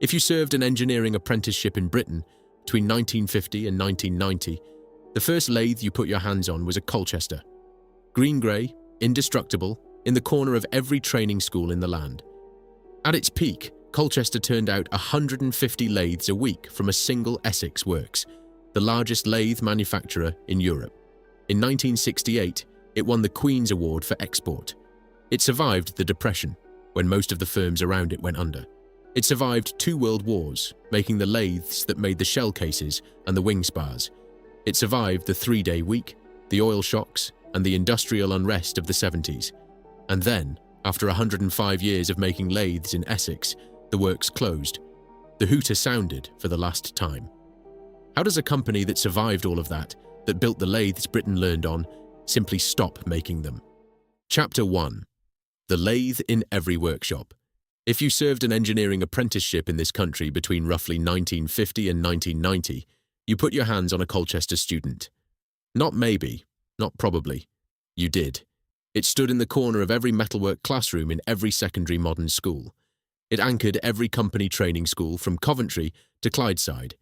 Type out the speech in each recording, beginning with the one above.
If you served an engineering apprenticeship in Britain between 1950 and 1990, the first lathe you put your hands on was a Colchester. Green-grey, indestructible, in the corner of every training school in the land. At its peak, Colchester turned out 150 lathes a week from a single Essex works, the largest lathe manufacturer in Europe. In 1968, it won the Queen's Award for export. It survived the Depression, when most of the firms around it went under. It survived 2 world wars, making the lathes that made the shell cases and the wing spars. It survived the 3-day week, the oil shocks, and the industrial unrest of the 70s. And then, after 105 years of making lathes in Essex, the works closed. The Hythe sounded for the last time. How does a company that survived all of that built the lathes Britain learned on, simply stop making them? Chapter 1. The lathe in every workshop. If you served an engineering apprenticeship in this country between roughly 1950 and 1990, you put your hands on a Colchester Student. Not maybe, not probably. You did. It stood in the corner of every metalwork classroom in every secondary modern school. It anchored every company training school from Coventry to Clydeside.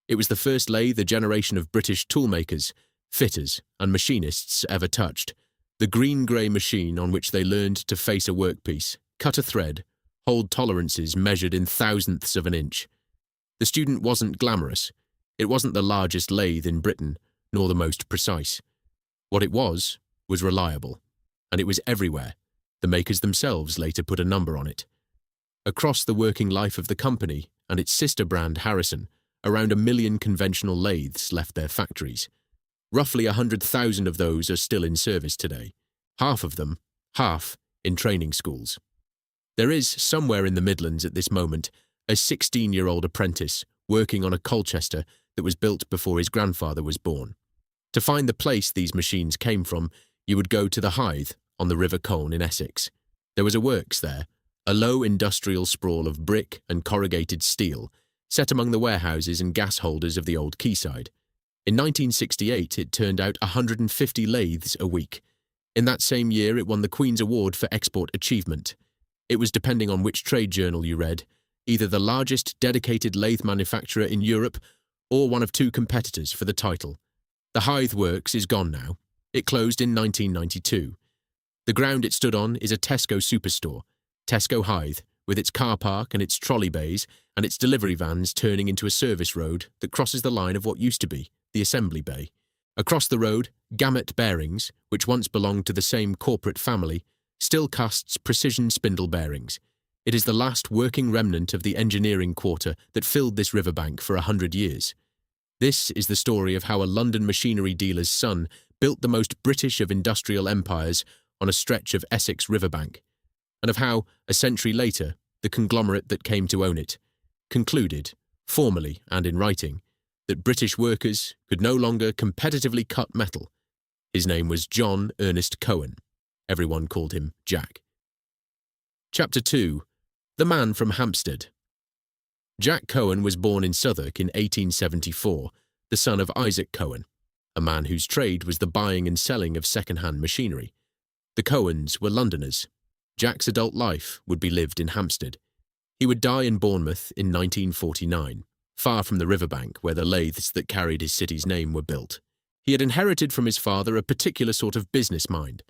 It was the first lathe a generation of British toolmakers, fitters, and machinists ever touched. The green-grey machine on which they learned to face a workpiece, cut a thread, hold tolerances measured in thousandths of an inch. The Student wasn't glamorous. It wasn't the largest lathe in Britain, nor the most precise. What it was reliable. And it was everywhere. The makers themselves later put a number on it. Across the working life of the company and its sister brand Harrison, around 1 million conventional lathes left their factories. Roughly 100,000 of those are still in service today. Half of them, in training schools. There is, somewhere in the Midlands at this moment, a 16-year-old apprentice working on a Colchester that was built before his grandfather was born. To find the place these machines came from, you would go to the Hythe on the River Colne in Essex. There was a works there, a low industrial sprawl of brick and corrugated steel, set among the warehouses and gas holders of the old quayside. In 1968, it turned out 150 lathes a week. In that same year, it won the Queen's Award for export achievement. It was, depending on which trade journal you read, either the largest dedicated lathe manufacturer in Europe or one of 2 competitors for the title. The Hythe works is gone now. It closed in 1992. The ground it stood on is a Tesco superstore, Tesco Hythe, with its car park and its trolley bays and its delivery vans turning into a service road that crosses the line of what used to be the assembly bay. Across the road, Gamut Bearings, which once belonged to the same corporate family, still casts precision spindle bearings. It is the last working remnant of the engineering quarter that filled this riverbank for 100 years. This is the story of how a London machinery dealer's son built the most British of industrial empires on a stretch of Essex riverbank, and of how, a century later, the conglomerate that came to own it concluded, formally and in writing, that British workers could no longer competitively cut metal. His name was John Ernest Cohen. Everyone called him Jack. Chapter 2. The Man from Hampstead. Jack Cohen was born in Southwark in 1874, the son of Isaac Cohen, a man whose trade was the buying and selling of second-hand machinery. The Cohens were Londoners. Jack's adult life would be lived in Hampstead. He would die in Bournemouth in 1949, far from the riverbank where the lathes that carried his city's name were built. He had inherited from his father a particular sort of business mind.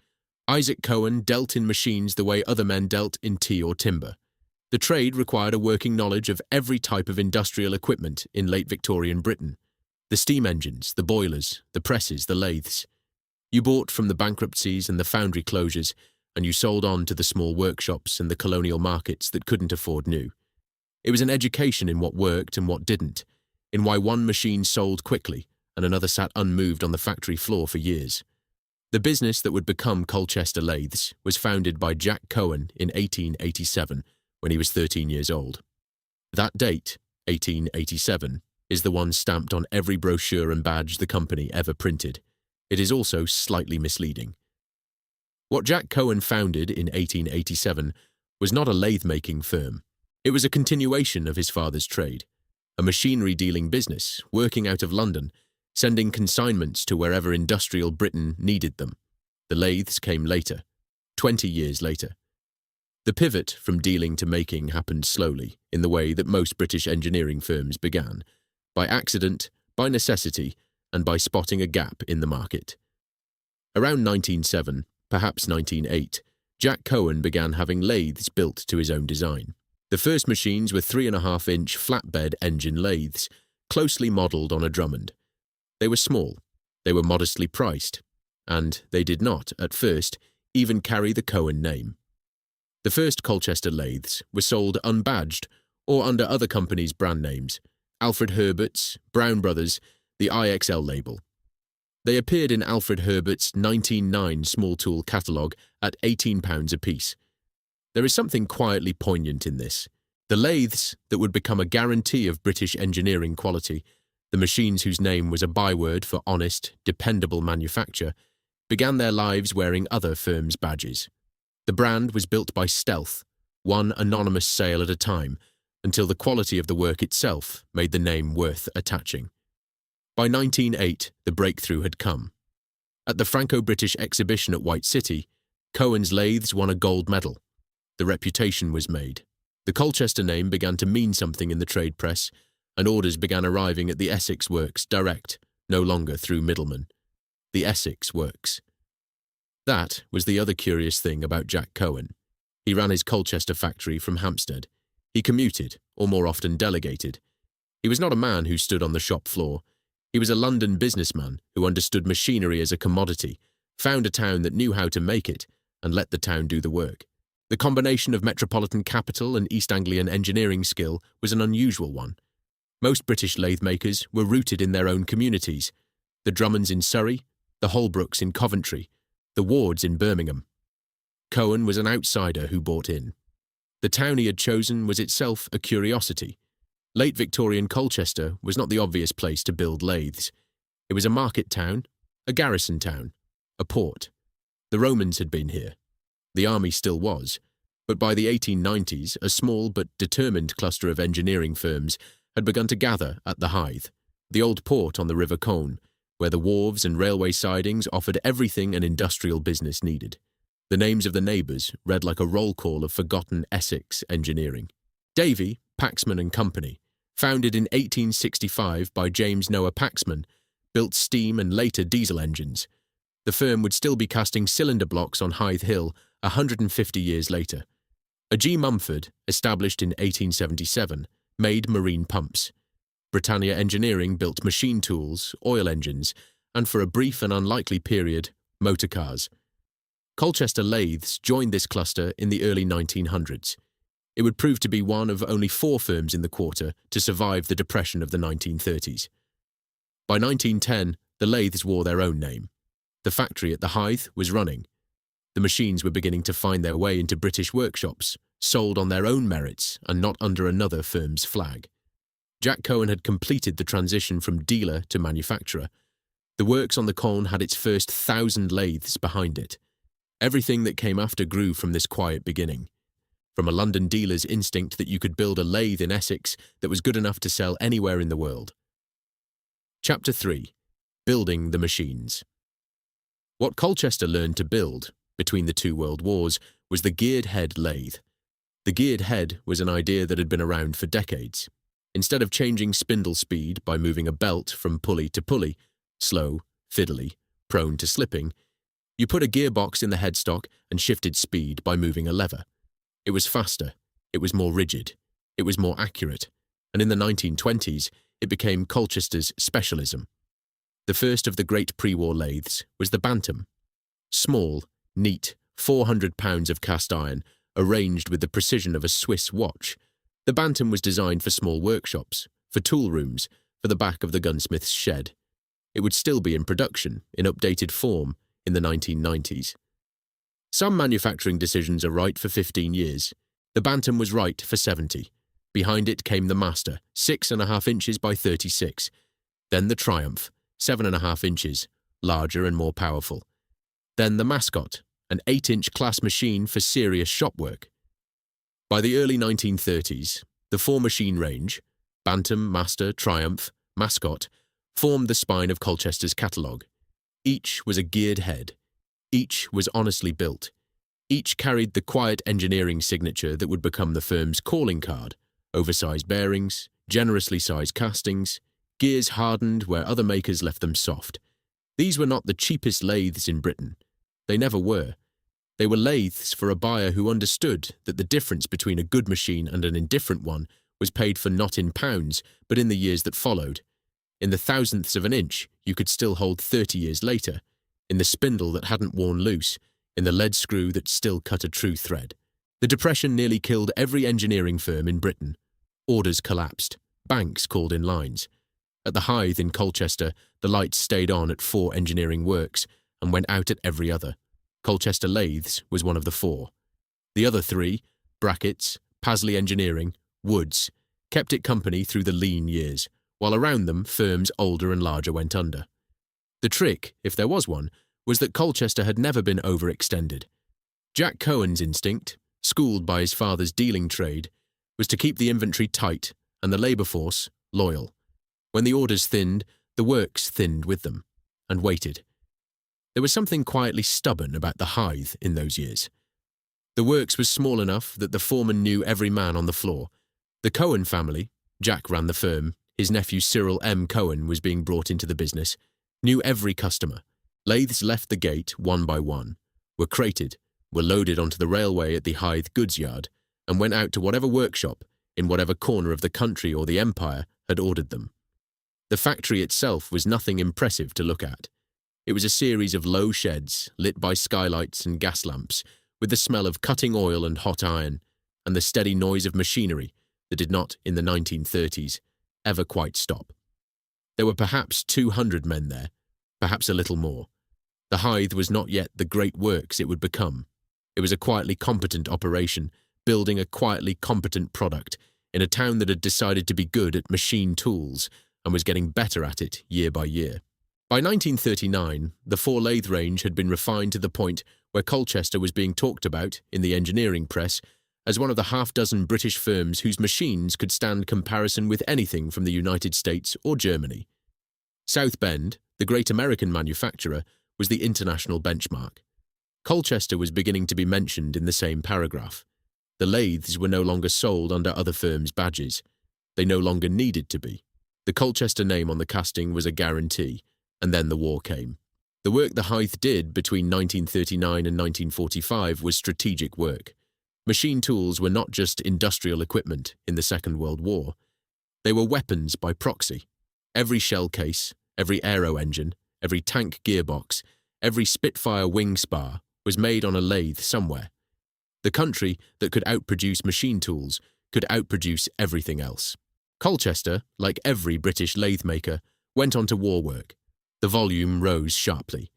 Isaac Cohen dealt in machines the way other men dealt in tea or timber. The trade required a working knowledge of every type of industrial equipment in late Victorian Britain. The steam engines, the boilers, the presses, the lathes. You bought from the bankruptcies and the foundry closures, and you sold on to the small workshops and the colonial markets that couldn't afford new. It was an education in what worked and what didn't, in why one machine sold quickly and another sat unmoved on the factory floor for years. The business that would become Colchester Lathes was founded by Jack Cohen in 1887, when he was 13 years old. That date, 1887, is the one stamped on every brochure and badge the company ever printed. It is also slightly misleading. What Jack Cohen founded in 1887 was not a lathe-making firm. It was a continuation of his father's trade, a machinery-dealing business working out of London, sending consignments to wherever industrial Britain needed them. The lathes came later, 20 years later. The pivot from dealing to making happened slowly, in the way that most British engineering firms began, by accident, by necessity, and by spotting a gap in the market. Around 1907, perhaps 1908, Jack Cohen began having lathes built to his own design. The first machines were 3.5-inch flatbed engine lathes, closely modelled on a Drummond. They were small, they were modestly priced, and they did not, at first, even carry the Cohen name. The first Colchester lathes were sold unbadged or under other companies' brand names, Alfred Herbert's, Brown Brothers, the IXL label. They appeared in Alfred Herbert's 1909 small tool catalogue at £18 apiece. There is something quietly poignant in this. The lathes that would become a guarantee of British engineering quality, the machines whose name was a byword for honest, dependable manufacture, began their lives wearing other firms' badges. The brand was built by stealth, one anonymous sale at a time, until the quality of the work itself made the name worth attaching. By 1908, the breakthrough had come. At the Franco-British exhibition at White City, Cohen's lathes won a gold medal. The reputation was made. The Colchester name began to mean something in the trade press, and orders began arriving at the Essex works direct, no longer through middlemen. The Essex works. That was the other curious thing about Jack Cohen. He ran his Colchester factory from Hampstead. He commuted, or more often delegated. He was not a man who stood on the shop floor. He was a London businessman who understood machinery as a commodity, found a town that knew how to make it, and let the town do the work. The combination of metropolitan capital and East Anglian engineering skill was an unusual one. Most British lathe makers were rooted in their own communities. The Drummonds in Surrey, the Holbrooks in Coventry, the Wards in Birmingham. Cohen was an outsider who bought in. The town he had chosen was itself a curiosity. Late Victorian Colchester was not the obvious place to build lathes. It was a market town, a garrison town, a port. The Romans had been here. The army still was. But by the 1890s, a small but determined cluster of engineering firms had begun to gather at the Hythe, the old port on the River Colne, where the wharves and railway sidings offered everything an industrial business needed. The names of the neighbours read like a roll call of forgotten Essex engineering. Davy, Paxman and Company, founded in 1865 by James Noah Paxman, built steam and later diesel engines. The firm would still be casting cylinder blocks on Hythe Hill 150 years later. A G. Mumford, established in 1877, made marine pumps. Britannia Engineering built machine tools, oil engines, and for a brief and unlikely period, motor cars. Colchester Lathes joined this cluster in the early 1900s. It would prove to be one of only 4 firms in the quarter to survive the depression of the 1930s. By 1910, the lathes wore their own name. The factory at the Hythe was running. The machines were beginning to find their way into British workshops, sold on their own merits and not under another firm's flag. Jack Cohen had completed the transition from dealer to manufacturer. The works on the Colne had its first 1,000 lathes behind it. Everything that came after grew from this quiet beginning. From a London dealer's instinct that you could build a lathe in Essex that was good enough to sell anywhere in the world. Chapter 3. Building the Machines. What Colchester learned to build, between the 2 world wars, was the geared head lathe. The geared head was an idea that had been around for decades. Instead of changing spindle speed by moving a belt from pulley to pulley, slow, fiddly, prone to slipping, you put a gearbox in the headstock and shifted speed by moving a lever. It was faster, it was more rigid, it was more accurate, and in the 1920s, it became Colchester's specialism. The first of the great pre-war lathes was the Bantam. Small, neat, 400 pounds of cast iron, arranged with the precision of a Swiss watch. The Bantam was designed for small workshops, for tool rooms, for the back of the gunsmith's shed. It would still be in production, in updated form, in the 1990s. Some manufacturing decisions are right for 15 years. The Bantam was right for 70. Behind it came the Master, 6.5 inches by 36. Then the Triumph, 7.5 inches, larger and more powerful. Then the Mascot, an 8-inch class machine for serious shop work. By the early 1930s, the 4-machine range, Bantam, Master, Triumph, Mascot, formed the spine of Colchester's catalogue. Each was a geared head. Each was honestly built. Each carried the quiet engineering signature that would become the firm's calling card: oversized bearings, generously sized castings, gears hardened where other makers left them soft. These were not the cheapest lathes in Britain. They never were. They were lathes for a buyer who understood that the difference between a good machine and an indifferent one was paid for not in pounds, but in the years that followed. In the thousandths of an inch, you could still hold 30 years later, in the spindle that hadn't worn loose, in the lead screw that still cut a true thread. The Depression nearly killed every engineering firm in Britain. Orders collapsed. Banks called in lines. At the Hythe in Colchester, the lights stayed on at 4 engineering works and went out at every other. Colchester Lathes was one of the 4. The other 3, Brackets, Pasley Engineering, Woods, kept it company through the lean years, while around them firms older and larger went under. The trick, if there was one, was that Colchester had never been overextended. Jack Cohen's instinct, schooled by his father's dealing trade, was to keep the inventory tight and the labour force loyal. When the orders thinned, the works thinned with them, and waited. There was something quietly stubborn about the Hythe in those years. The works was small enough that the foreman knew every man on the floor. The Cohen family, Jack ran the firm, his nephew Cyril M. Cohen was being brought into the business, knew every customer. Lathes left the gate one by one, were crated, were loaded onto the railway at the Hythe goods yard, and went out to whatever workshop, in whatever corner of the country or the empire, had ordered them. The factory itself was nothing impressive to look at. It was a series of low sheds, lit by skylights and gas lamps, with the smell of cutting oil and hot iron, and the steady noise of machinery that did not, in the 1930s, ever quite stop. There were perhaps 200 men there, perhaps a little more. The Hythe was not yet the great works it would become. It was a quietly competent operation, building a quietly competent product in a town that had decided to be good at machine tools and was getting better at it year by year. By 1939, the 4-lathe range had been refined to the point where Colchester was being talked about, in the engineering press, as one of the half-dozen British firms whose machines could stand comparison with anything from the United States or Germany. South Bend, the great American manufacturer, was the international benchmark. Colchester was beginning to be mentioned in the same paragraph. The lathes were no longer sold under other firms' badges. They no longer needed to be. The Colchester name on the casting was a guarantee, and then the war came. The work the Hythe did between 1939 and 1945 was strategic work. Machine tools were not just industrial equipment in the Second World War. They were weapons by proxy. Every shell case, every aero engine, every tank gearbox, every Spitfire wing spar was made on a lathe somewhere. The country that could outproduce machine tools could outproduce everything else. Colchester, like every British lathe maker, went on to war work. The volume rose sharply.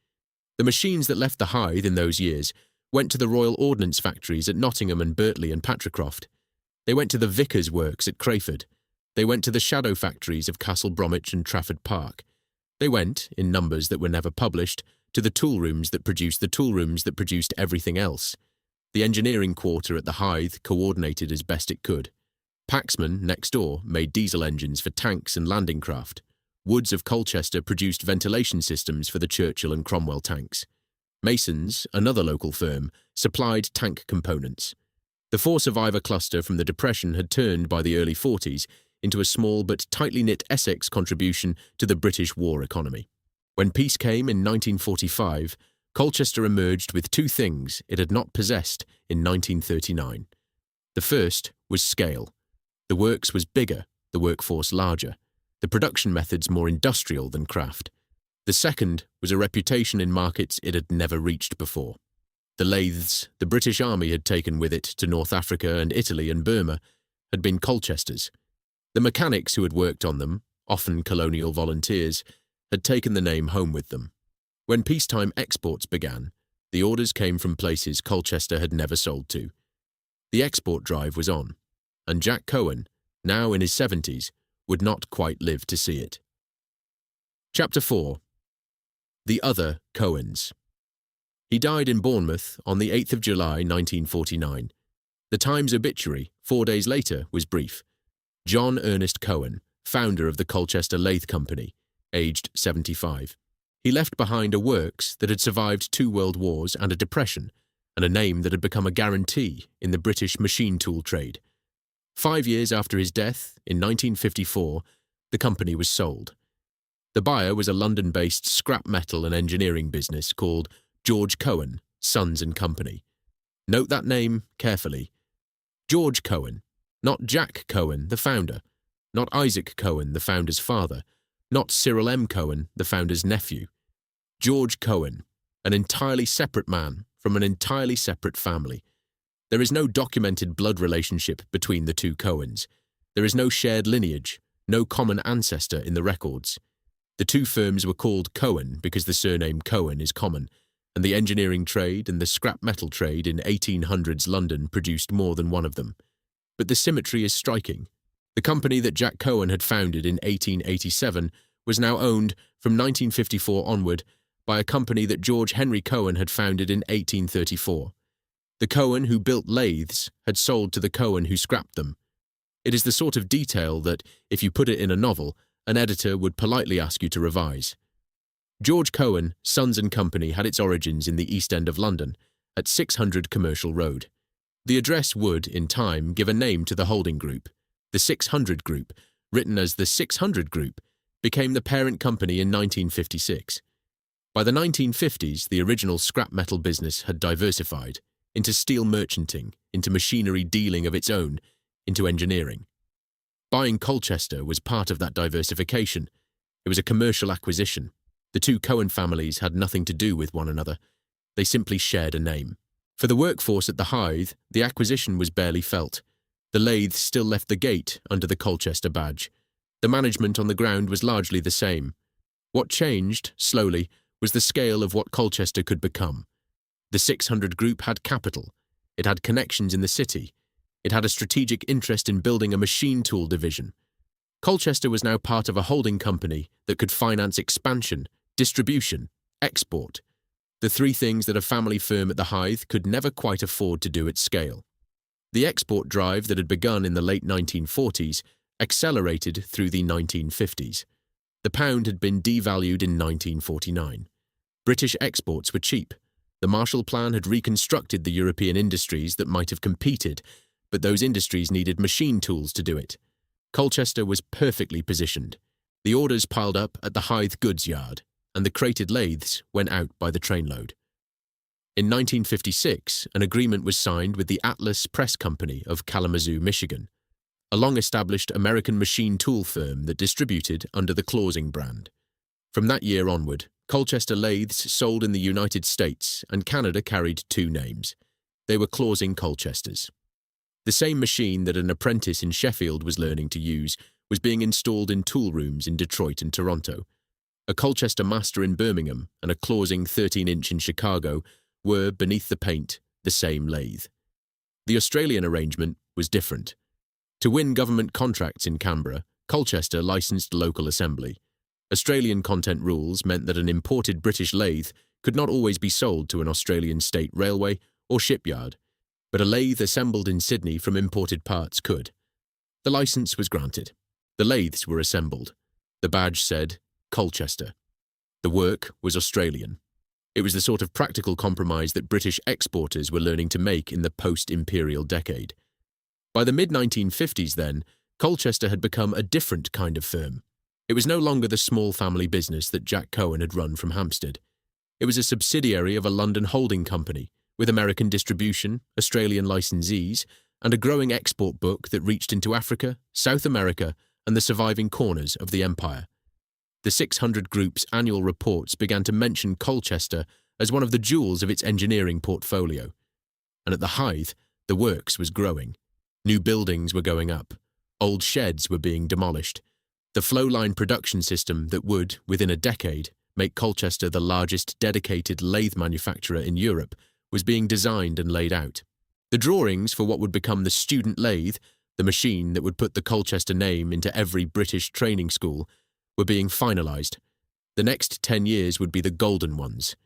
The machines that left the Hythe in those years went to the Royal Ordnance factories at Nottingham and Birtley and Patricroft. They went to the Vickers works at Crayford. They went to the shadow factories of Castle Bromwich and Trafford Park. They went, in numbers that were never published, to the tool rooms that produced everything else. The engineering quarter at the Hythe coordinated as best it could. Paxman, next door, made diesel engines for tanks and landing craft. Woods of Colchester produced ventilation systems for the Churchill and Cromwell tanks. Masons, another local firm, supplied tank components. The 4-survivor cluster from the Depression had turned by the early 40s into a small but tightly knit Essex contribution to the British war economy. When peace came in 1945, Colchester emerged with 2 things it had not possessed in 1939. The first was scale. The works was bigger, the workforce larger, the production methods more industrial than craft. The second was a reputation in markets it had never reached before. The lathes the British Army had taken with it to North Africa and Italy and Burma had been Colchester's. The mechanics who had worked on them, often colonial volunteers, had taken the name home with them. When peacetime exports began, the orders came from places Colchester had never sold to. The export drive was on, and Jack Cohen, now in his 70s, would not quite live to see it. Chapter 4. The Other Cohens. He died in Bournemouth on the 8th of July 1949. The Times obituary, 4 days later, was brief. John Ernest Cohen, founder of the Colchester Lathe Company, aged 75. He left behind a works that had survived 2 world wars and a depression, and a name that had become a guarantee in the British machine tool trade. 5 years after his death, in 1954, the company was sold. The buyer was a London-based scrap metal and engineering business called George Cohen, Sons and Company. Note that name carefully. George Cohen, not Jack Cohen, the founder, not Isaac Cohen, the founder's father, not Cyril M. Cohen, the founder's nephew. George Cohen, an entirely separate man from an entirely separate family. There is no documented blood relationship between the two Cohens. There is no shared lineage, no common ancestor in the records. The two firms were called Cohen because the surname Cohen is common, and the engineering trade and the scrap metal trade in 1800s London produced more than one of them. But the symmetry is striking. The company that Jack Cohen had founded in 1887 was now owned, from 1954 onward, by a company that George Henry Cohen had founded in 1834. The Cohen who built lathes had sold to the Cohen who scrapped them. It is the sort of detail that, if you put it in a novel, an editor would politely ask you to revise. George Cohen, Sons and Company had its origins in the East End of London, at 600 Commercial Road. The address would, in time, give a name to the holding group. The 600 Group, written as the 600 Group, became the parent company in 1956. By the 1950s, the original scrap metal business had diversified into steel merchanting, into machinery dealing of its own, into engineering. Buying Colchester was part of that diversification. It was a commercial acquisition. The two Cohen families had nothing to do with one another. They simply shared a name. For the workforce at the Hythe, the acquisition was barely felt. The lathe still left the gate under the Colchester badge. The management on the ground was largely the same. What changed, slowly, was the scale of what Colchester could become. The 600 Group had capital. It had connections in the city. It had a strategic interest in building a machine tool division. Colchester was now part of a holding company that could finance expansion, distribution, export, the three things that a family firm at the Hythe could never quite afford to do at scale. The export drive that had begun in the late 1940s accelerated through the 1950s. The pound had been devalued in 1949. British exports were cheap. The Marshall Plan had reconstructed the European industries that might have competed, but those industries needed machine tools to do it. Colchester was perfectly positioned. The orders piled up at the Hythe goods yard, and the crated lathes went out by the trainload. In 1956, an agreement was signed with the Atlas Press Company of Kalamazoo, Michigan, a long-established American machine tool firm that distributed under the Clausing brand. From that year onward, Colchester Lathes sold in the United States, and Canada carried two names. They were Clausing Colchesters. The same machine that an apprentice in Sheffield was learning to use was being installed in tool rooms in Detroit and Toronto. A Colchester master in Birmingham and a Clausing 13-inch in Chicago were, beneath the paint, the same lathe. The Australian arrangement was different. To win government contracts in Canberra, Colchester licensed local assembly. Australian content rules meant that an imported British lathe could not always be sold to an Australian state railway or shipyard, but a lathe assembled in Sydney from imported parts could. The licence was granted. The lathes were assembled. The badge said, Colchester. The work was Australian. It was the sort of practical compromise that British exporters were learning to make in the post-imperial decade. By the mid-1950s then, Colchester had become a different kind of firm. It was no longer the small family business that Jack Cohen had run from Hampstead. It was a subsidiary of a London holding company, with American distribution, Australian licensees, and a growing export book that reached into Africa, South America, and the surviving corners of the empire. The 600 Group's annual reports began to mention Colchester as one of the jewels of its engineering portfolio. And at the Hythe, the works was growing. New buildings were going up. Old sheds were being demolished. The flowline production system that would, within a decade, make Colchester the largest dedicated lathe manufacturer in Europe was being designed and laid out. The drawings for what would become the Student lathe, the machine that would put the Colchester name into every British training school, were being finalised. The next 10 years would be the golden ones.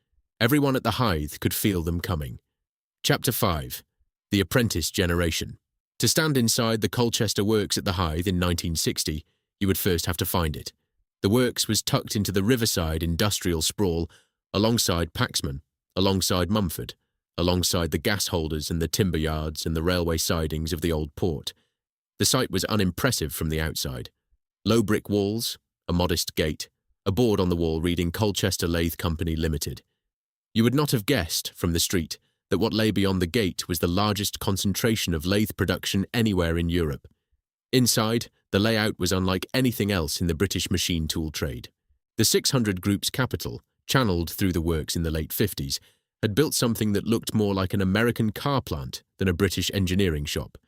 Everyone at the Hythe could feel them coming. Chapter 5. The Apprentice Generation. To stand inside the Colchester Works at the Hythe in 1960, you would first have to find it. The works was tucked into the riverside industrial sprawl, alongside Paxman, alongside Mumford, alongside the gas holders and the timber yards and the railway sidings of the old port. The site was unimpressive from the outside. Low brick walls, a modest gate, a board on the wall reading Colchester Lathe Company Limited. You would not have guessed, from the street, that what lay beyond the gate was the largest concentration of lathe production anywhere in Europe. Inside, the layout was unlike anything else in the British machine tool trade. The 600 Group's capital, channeled through the works in the late 50s, had built something that looked more like an American car plant than a British engineering shop.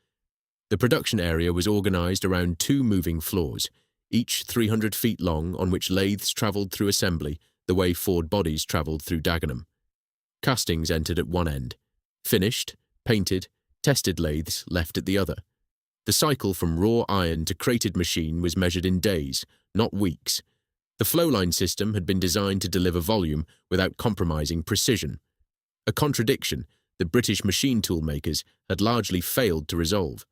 The production area was organised around 2 moving floors, each 300 feet long, on which lathes travelled through assembly the way Ford bodies travelled through Dagenham. Castings entered at one end. Finished, painted, tested lathes left at the other. The cycle from raw iron to crated machine was measured in days, not weeks. The flowline system had been designed to deliver volume without compromising precision, a contradiction that British machine tool makers had largely failed to resolve.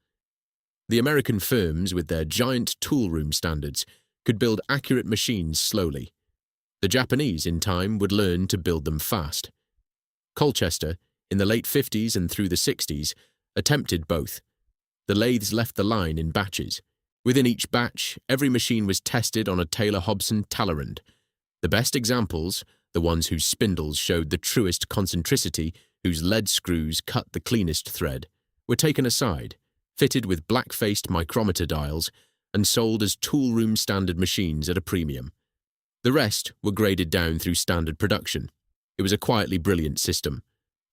The American firms, with their giant toolroom standards, could build accurate machines slowly. The Japanese, in time, would learn to build them fast. Colchester, in the late 50s and through the 60s, attempted both. The lathes left the line in batches. Within each batch, every machine was tested on a Taylor-Hobson Talleyrand. The best examples, the ones whose spindles showed the truest concentricity, whose lead screws cut the cleanest thread, were taken aside, fitted with black-faced micrometer dials, and sold as toolroom standard machines at a premium. The rest were graded down through standard production. It was a quietly brilliant system.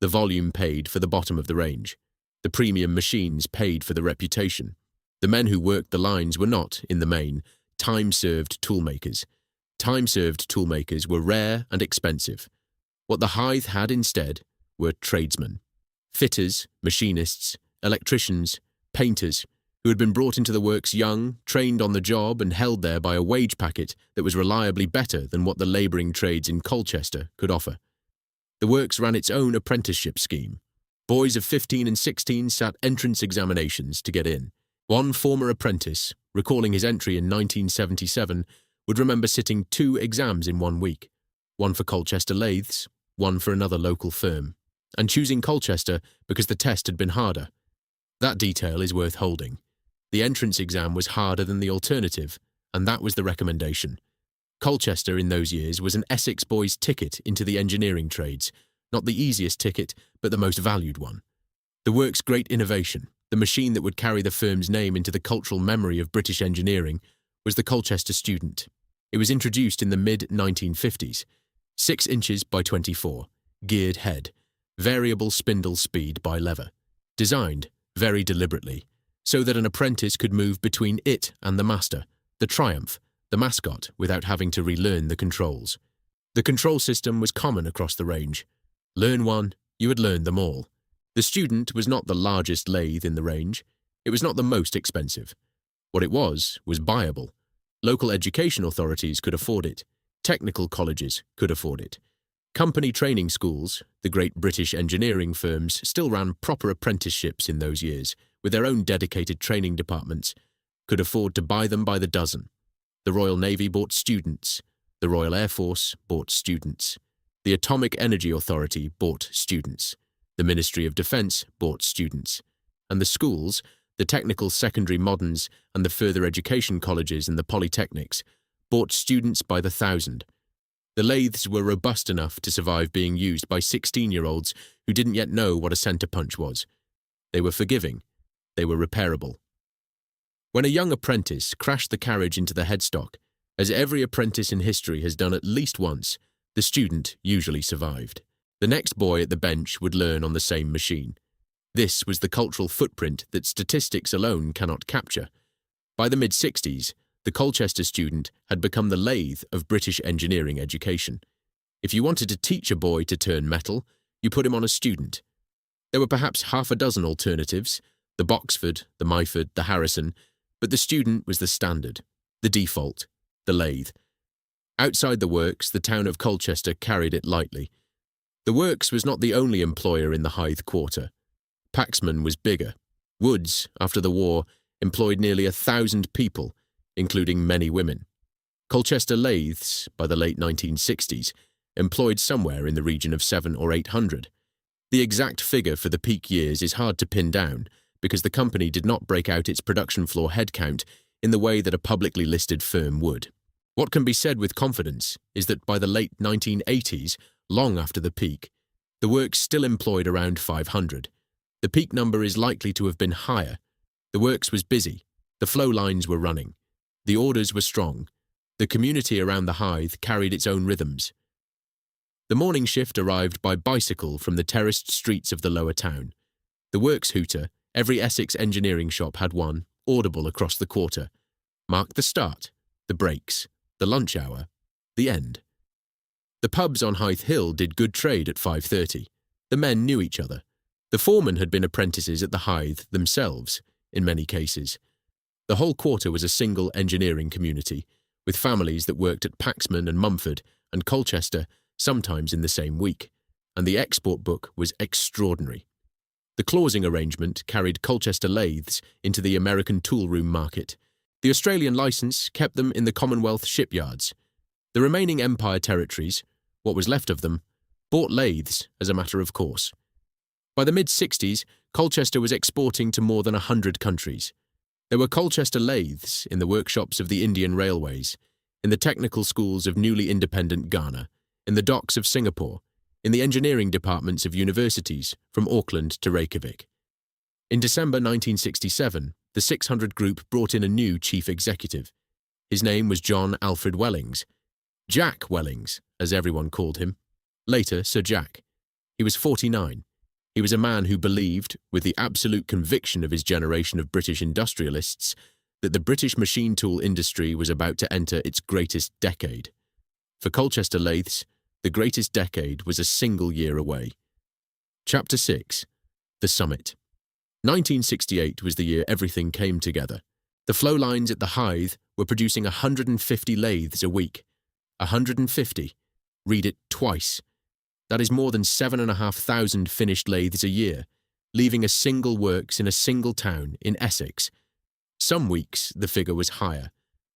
The volume paid for the bottom of the range. The premium machines paid for the reputation. The men who worked the lines were not, in the main, time-served toolmakers. Time-served toolmakers were rare and expensive. What the Hythe had instead were tradesmen. Fitters, machinists, electricians, painters, who had been brought into the works young, trained on the job and held there by a wage packet that was reliably better than what the labouring trades in Colchester could offer. The works ran its own apprenticeship scheme. Boys of 15 and 16 sat entrance examinations to get in. One former apprentice, recalling his entry in 1977, would remember sitting 2 exams in 1 week, one for Colchester Lathes, one for another local firm, and choosing Colchester because the test had been harder. That detail is worth holding. The entrance exam was harder than the alternative, and that was the recommendation. Colchester in those years was an Essex boy's ticket into the engineering trades, not the easiest ticket, but the most valued one. The work's great innovation, the machine that would carry the firm's name into the cultural memory of British engineering, was the Colchester Student. It was introduced in the mid-1950s. 6 inches by 24, geared head, variable spindle speed by lever. Designed, very deliberately, so that an apprentice could move between it and the master, the triumph, the mascot, without having to relearn the controls. The control system was common across the range. Learn one, you had learned them all. The Student was not the largest lathe in the range. It was not the most expensive. What it was buyable. Local education authorities could afford it. Technical colleges could afford it. Company training schools, the great British engineering firms, still ran proper apprenticeships in those years, with their own dedicated training departments, could afford to buy them by the dozen. The Royal Navy bought students. The Royal Air Force bought students. The Atomic Energy Authority bought students. The Ministry of Defence bought students. And the schools, the technical secondary moderns and the further education colleges and the polytechnics, bought students by the thousand. The lathes were robust enough to survive being used by 16-year-olds who didn't yet know what a centre punch was. They were forgiving. They were repairable. When a young apprentice crashed the carriage into the headstock, as every apprentice in history has done at least once, the Student usually survived. The next boy at the bench would learn on the same machine. This was the cultural footprint that statistics alone cannot capture. By the mid-60s, the Colchester Student had become the lathe of British engineering education. If you wanted to teach a boy to turn metal, you put him on a Student. There were perhaps half a dozen alternatives, the Boxford, the Myford, the Harrison, but the Student was the standard, the default, the lathe. Outside the works, the town of Colchester carried it lightly. The works was not the only employer in the Hythe quarter. Paxman was bigger. Woods, after the war, employed nearly 1,000 people, including many women. Colchester Lathes, by the late 1960s, employed somewhere in the region of 700 or 800. The exact figure for the peak years is hard to pin down because the company did not break out its production floor headcount in the way that a publicly listed firm would. What can be said with confidence is that by the late 1980s, long after the peak, the works still employed around 500. The peak number is likely to have been higher. The works was busy, the flow lines were running, the orders were strong, the community around the Hythe carried its own rhythms. The morning shift arrived by bicycle from the terraced streets of the lower town. The works hooter, every Essex engineering shop had one, audible across the quarter, marked the start, the breaks, the lunch hour, the end. The pubs on Hythe Hill did good trade at 5:30. The men knew each other. The foremen had been apprentices at the Hythe themselves, in many cases. The whole quarter was a single engineering community, with families that worked at Paxman and Mumford and Colchester sometimes in the same week, and the export book was extraordinary. The clausing arrangement carried Colchester Lathes into the American toolroom market. The Australian licence kept them in the Commonwealth shipyards. The remaining Empire territories, what was left of them, bought lathes as a matter of course. By the mid-60s, Colchester was exporting to more than 100 countries. There were Colchester Lathes in the workshops of the Indian Railways, in the technical schools of newly independent Ghana, in the docks of Singapore, in the engineering departments of universities from Auckland to Reykjavik. In December 1967, the 600 group brought in a new chief executive. His name was John Alfred Wellings. Jack Wellings, as everyone called him. Later, Sir Jack. He was 49. He was a man who believed, with the absolute conviction of his generation of British industrialists, that the British machine tool industry was about to enter its greatest decade. For Colchester Lathes, the greatest decade was a single year away. Chapter 6. The Summit. 1968 was the year everything came together. The flow lines at the Hythe were producing 150 lathes a week. 150. Read it twice. That is more than 7,500 finished lathes a year, leaving a single works in a single town in Essex. Some weeks the figure was higher.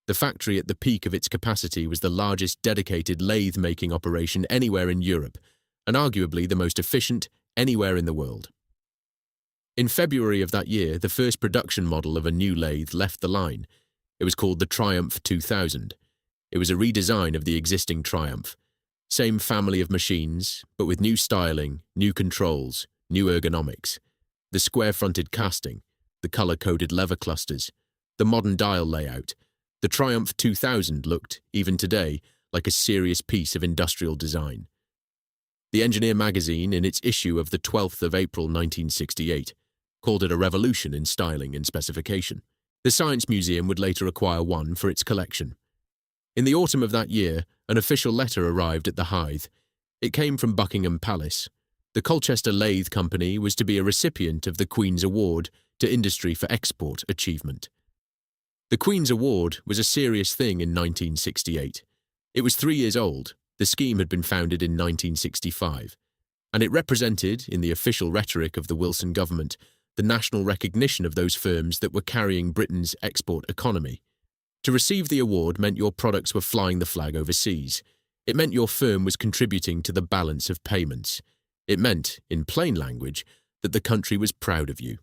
The factory at the peak of its capacity was the largest dedicated lathe-making operation anywhere in Europe, and arguably the most efficient anywhere in the world. In February of that year, the first production model of a new lathe left the line. It was called the Triumph 2000. It was a redesign of the existing Triumph. Same family of machines, but with new styling, new controls, new ergonomics. The square-fronted casting, the colour-coded lever clusters, the modern dial layout. The Triumph 2000 looked, even today, like a serious piece of industrial design. The Engineer magazine, in its issue of the 12th of April 1968, called it a revolution in styling and specification. The Science Museum would later acquire one for its collection. In the autumn of that year, an official letter arrived at the Hythe. It came from Buckingham Palace. The Colchester Lathe Company was to be a recipient of the Queen's Award to Industry for Export Achievement. The Queen's Award was a serious thing in 1968. It was 3 years old. The scheme had been founded in 1965, and it represented, in the official rhetoric of the Wilson government, the national recognition of those firms that were carrying Britain's export economy. To receive the award meant your products were flying the flag overseas. It meant your firm was contributing to the balance of payments. It meant, in plain language, that the country was proud of you.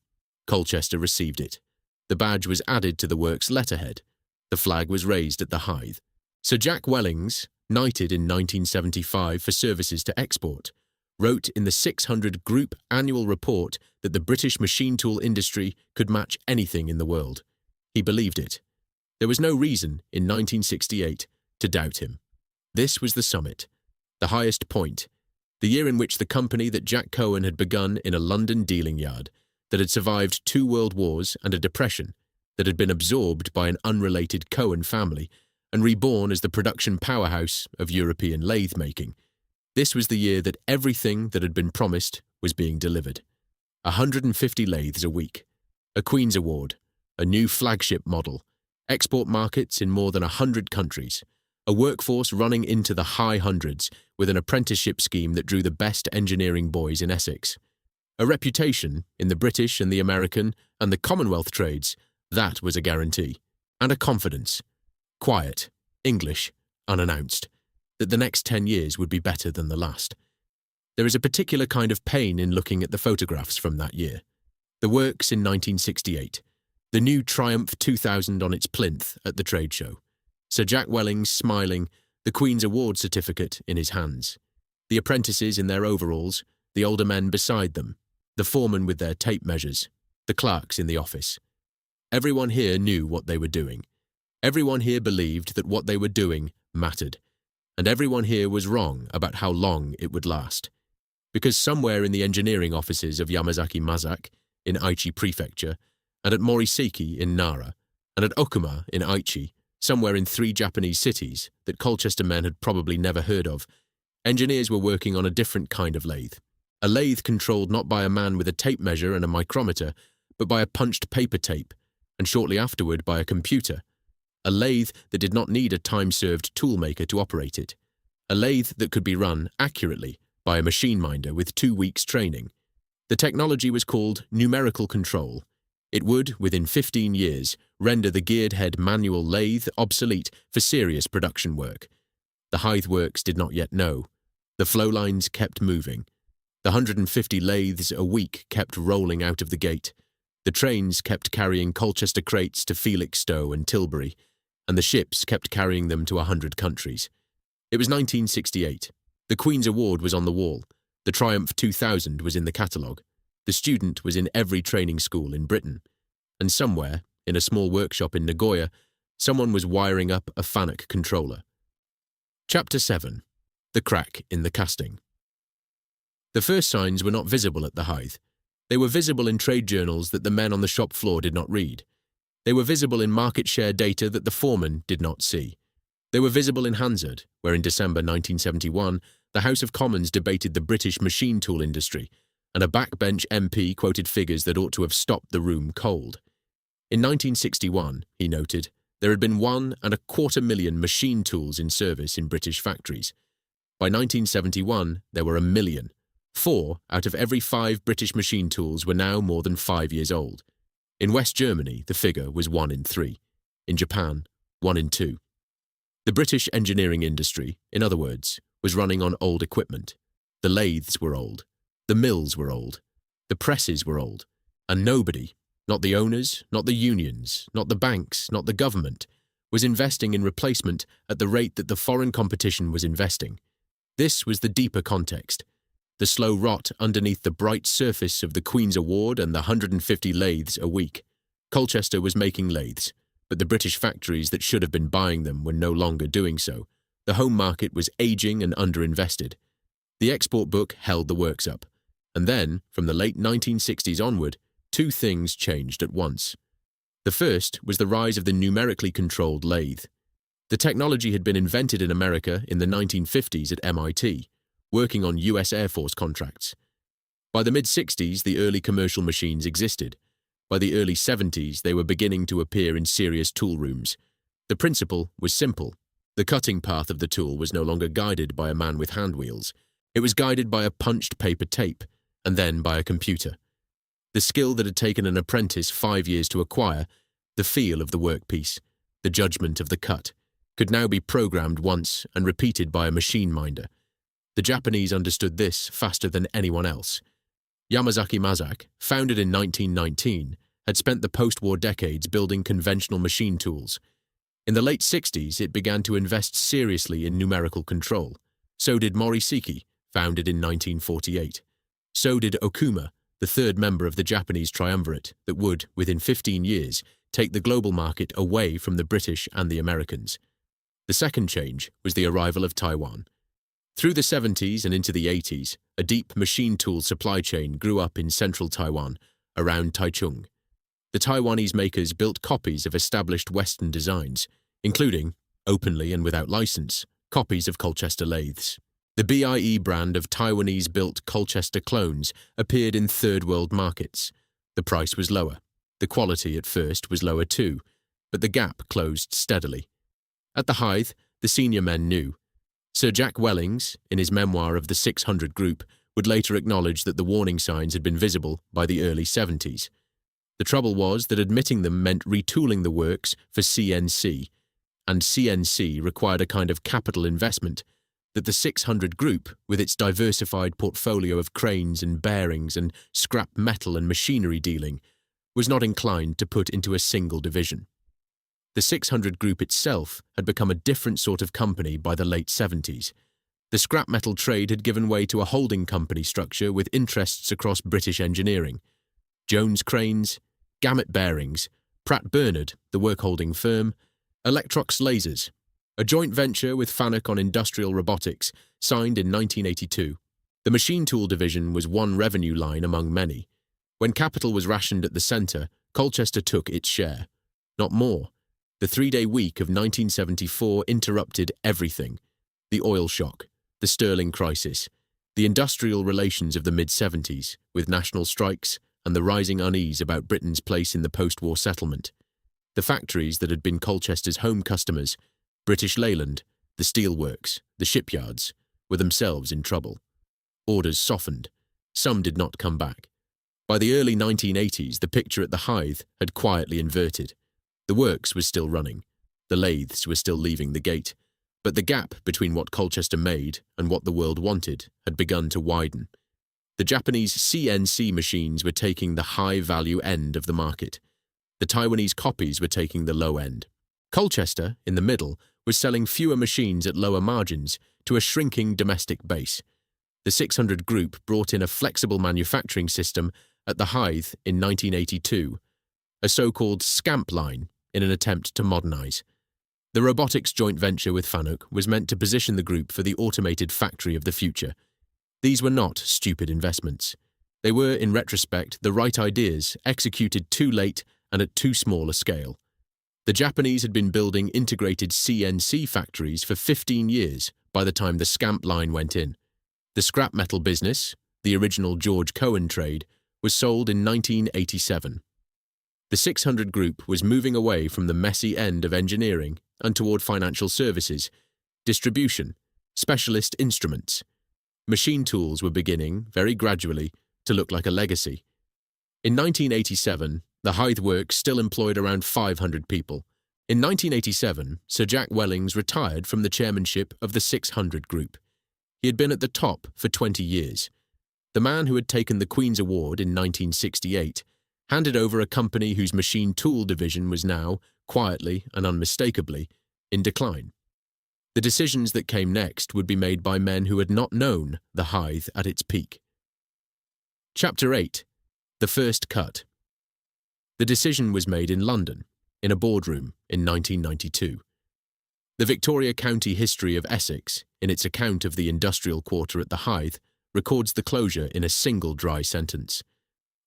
Colchester received it. The badge was added to the works letterhead. The flag was raised at the Hythe. Sir Jack Wellings, knighted in 1975 for services to export, wrote in the 600 Group Annual Report that the British machine tool industry could match anything in the world. He believed it. There was no reason, in 1968, to doubt him. This was the summit, the highest point, the year in which the company that Jack Cohen had begun in a London dealing yard, that had survived 2 world wars and a depression, that had been absorbed by an unrelated Cohen family, and reborn as the production powerhouse of European lathe-making. This was the year that everything that had been promised was being delivered. 150 lathes a week, a Queen's Award, a new flagship model, export markets in more than 100 countries, a workforce running into the high hundreds with an apprenticeship scheme that drew the best engineering boys in Essex. A reputation in the British and the American and the Commonwealth trades, that was a guarantee. And a confidence. Quiet, English, unannounced, that the next 10 years would be better than the last. There is a particular kind of pain in looking at the photographs from that year. The works in 1968, the new Triumph 2000 on its plinth at the trade show, Sir Jack Wellings smiling, the Queen's Award certificate in his hands, the apprentices in their overalls, the older men beside them, the foremen with their tape measures, the clerks in the office. Everyone here knew what they were doing. Everyone here believed that what they were doing mattered, and everyone here was wrong about how long it would last. Because somewhere in the engineering offices of Yamazaki Mazak, in Aichi Prefecture, and at Morisaki in Nara, and at Okuma in Aichi, somewhere in 3 Japanese cities that Colchester men had probably never heard of, engineers were working on a different kind of lathe. A lathe controlled not by a man with a tape measure and a micrometer, but by a punched paper tape, and shortly afterward by a computer. A lathe that did not need a time-served toolmaker to operate it. A lathe that could be run accurately by a machine minder with 2 weeks' training. The technology was called numerical control. It would, within 15 years, render the geared head manual lathe obsolete for serious production work. The Hythe works did not yet know. The flow lines kept moving. The 150 lathes a week kept rolling out of the gate. The trains kept carrying Colchester crates to Felixstowe and Tilbury, and the ships kept carrying them to 100 countries. It was 1968. The Queen's Award was on the wall. The Triumph 2000 was in the catalogue. The Student was in every training school in Britain. And somewhere, in a small workshop in Nagoya, someone was wiring up a FANUC controller. Chapter 7. The Crack in the Casting. The first signs were not visible at the Hythe. They were visible in trade journals that the men on the shop floor did not read. They were visible in market share data that the foreman did not see. They were visible in Hansard, where in December 1971, the House of Commons debated the British machine tool industry, and a backbench MP quoted figures that ought to have stopped the room cold. In 1961, he noted, there had been 1.25 million machine tools in service in British factories. By 1971, there were 1 million. 4 out of every 5 British machine tools were now more than 5 years old. In West Germany, the figure was 1 in 3. In Japan, 1 in 2. The British engineering industry, in other words, was running on old equipment. The lathes were old. The mills were old. The presses were old. And nobody, not the owners, not the unions, not the banks, not the government, was investing in replacement at the rate that the foreign competition was investing. This was the deeper context. The slow rot underneath the bright surface of the Queen's Award and the 150 lathes a week. Colchester was making lathes, but the British factories that should have been buying them were no longer doing so. The home market was aging and underinvested. The export book held the works up. And then, from the late 1960s onward, 2 things changed at once. The first was the rise of the numerically controlled lathe. The technology had been invented in America in the 1950s at MIT, working on US Air Force contracts. By the mid-60s, the early commercial machines existed. By the early 70s, they were beginning to appear in serious tool rooms. The principle was simple. The cutting path of the tool was no longer guided by a man with hand wheels. It was guided by a punched paper tape, and then by a computer. The skill that had taken an apprentice 5 years to acquire, the feel of the workpiece, the judgment of the cut, could now be programmed once and repeated by a machine minder. The Japanese understood this faster than anyone else. Yamazaki Mazak, founded in 1919, had spent the post-war decades building conventional machine tools. In the late 60s, it began to invest seriously in numerical control. So did Morisaki, founded in 1948. So did Okuma, the third member of the Japanese triumvirate that would, within 15 years, take the global market away from the British and the Americans. The second change was the arrival of Taiwan. Through the 70s and into the 80s, a deep machine tool supply chain grew up in central Taiwan, around Taichung. The Taiwanese makers built copies of established Western designs, including, openly and without license, copies of Colchester Lathes. The BIE brand of Taiwanese-built Colchester clones appeared in third-world markets. The price was lower. The quality at first was lower too, but the gap closed steadily. At the Hythe, the senior men knew. Sir Jack Wellings, in his memoir of the 600 Group, would later acknowledge that the warning signs had been visible by the early 70s. The trouble was that admitting them meant retooling the works for CNC, and CNC required a kind of capital investment, that the 600 Group, with its diversified portfolio of cranes and bearings and scrap metal and machinery dealing, was not inclined to put into a single division. The 600 Group itself had become a different sort of company by the late 70s. The scrap metal trade had given way to a holding company structure with interests across British engineering. Jones Cranes, Gamut Bearings, Pratt Bernard, the work-holding firm, Electrox Lasers, a joint venture with Fanuc on industrial robotics, signed in 1982. The machine tool division was one revenue line among many. When capital was rationed at the centre, Colchester took its share. Not more. The three-day week of 1974 interrupted everything. The oil shock, the sterling crisis, the industrial relations of the mid-70s, with national strikes and the rising unease about Britain's place in the post-war settlement. The factories that had been Colchester's home customers, British Leyland, the steelworks, the shipyards, were themselves in trouble. Orders softened. Some did not come back. By the early 1980s, the picture at the Hythe had quietly inverted. The works was still running. The lathes were still leaving the gate. But the gap between what Colchester made and what the world wanted had begun to widen. The Japanese CNC machines were taking the high-value end of the market. The Taiwanese copies were taking the low end. Colchester, in the middle, was selling fewer machines at lower margins to a shrinking domestic base. The 600 Group brought in a flexible manufacturing system at the Hythe in 1982, a so-called scamp line in an attempt to modernise. The robotics joint venture with Fanuc was meant to position the group for the automated factory of the future. These were not stupid investments. They were, in retrospect, the right ideas, executed too late and at too small a scale. The Japanese had been building integrated CNC factories for 15 years by the time the scamp line went in. The scrap metal business, the original George Cohen trade, was sold in 1987. The 600 Group was moving away from the messy end of engineering and toward financial services, distribution, specialist instruments. Machine tools were beginning, very gradually, to look like a legacy. In 1987, the Hythe Works still employed around 500 people. In 1987, Sir Jack Wellings retired from the chairmanship of the 600 Group. He had been at the top for 20 years. The man who had taken the Queen's Award in 1968 handed over a company whose machine tool division was now, quietly and unmistakably, in decline. The decisions that came next would be made by men who had not known the Hythe at its peak. Chapter 8. The First Cut. The decision was made in London, in a boardroom, in 1992. The Victoria County History of Essex, in its account of the industrial quarter at the Hythe, records the closure in a single dry sentence.